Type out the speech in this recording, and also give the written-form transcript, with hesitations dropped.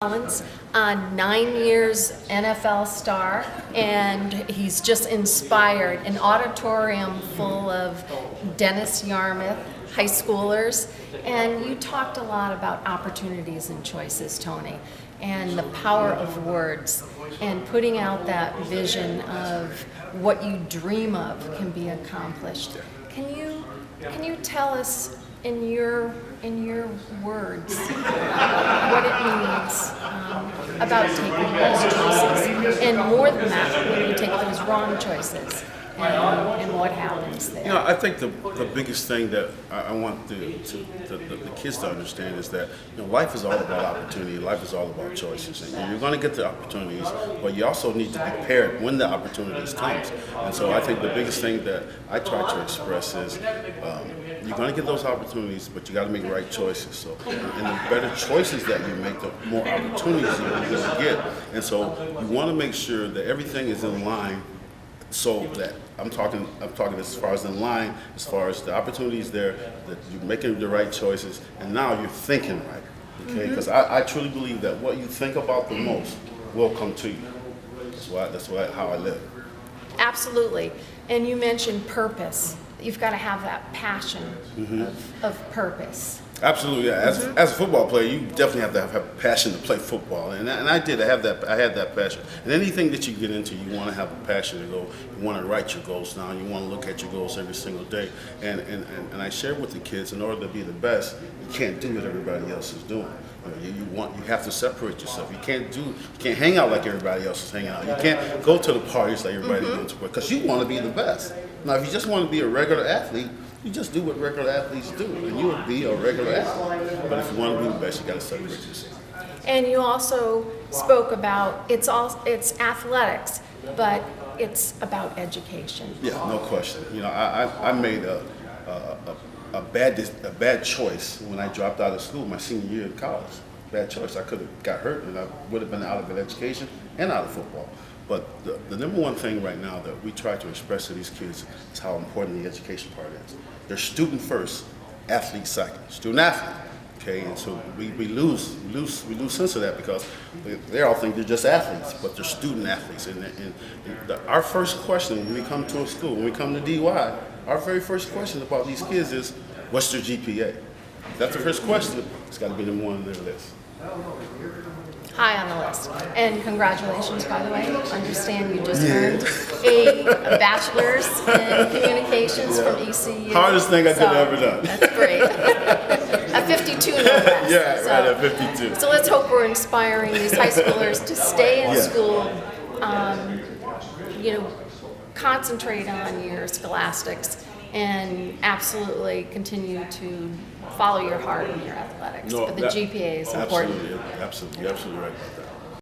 Collins, 9 years NFL star, and he's just inspired an auditorium full of Dennis Yarmouth high schoolers. And you talked a lot about opportunities and choices, Tony, and the power of words and putting out that vision of what you dream of can be accomplished. Can you tell us in your words what it means about taking those choices, and more than that, when you take those wrong choices, and what happens there? You know, I think the biggest thing that I want the kids to understand is that, you know, life is all about opportunity. Life is all about choices, and you're going to get the opportunities, but you also need to be prepared when the opportunities comes. And so I think the biggest thing that I try to express is you're going to get those opportunities, but you got to make the right choices. So, and the better choices that you make, the more opportunities you're going to get. And so you want to make sure that everything is in line. So that I'm talking as far as in line, as far as the opportunities there, that you're making the right choices, and now you're thinking right, okay? Because I truly believe that what you think about the most will come to you. That's how I live. Absolutely. And you mentioned purpose. You've got to have that passion of purpose. Absolutely, yeah. As a football player, you definitely have to have a passion to play football, and I did. I had that passion. And anything that you get into, you want to have a passion to go. You want to write your goals down. You want to look at your goals every single day. And I share with the kids, in order to be the best, you can't do what everybody else is doing. You have to separate yourself. You can't hang out like everybody else is hanging out. You can't go to the parties like everybody goes to, because you want to be the best. Now, if you just want to be a regular athlete, you just do what regular athletes do, and you will be a regular athlete. But if you want to be the best, you got to separate yourself. And you also spoke about it's athletics, but it's about education. Yeah, no question. You know, I made a bad choice when I dropped out of school my senior year of college. Bad choice. I could have got hurt, and I would have been out of education and out of football. But the number one thing right now that we try to express to these kids is how important the education part is. They're student first, athlete second. Student athlete, okay? And so we lose sense of that, because they all think they're just athletes, but they're student athletes. And our first question when we come to a school, when we come to DY, our very first question about these kids is, what's their GPA? That's the first question. It's got to be number one on their list. High on the list. And congratulations, by the way. I understand you just earned a bachelor's in communications from ECU. Hardest thing I could have ever done. That's great. At 52, no less. Yeah, right, at 52. So let's hope we're inspiring these high schoolers to stay in school, concentrate on your scholastics, and absolutely continue to follow your heart in your athletics. But the GPA is important. Absolutely. You're absolutely right about that.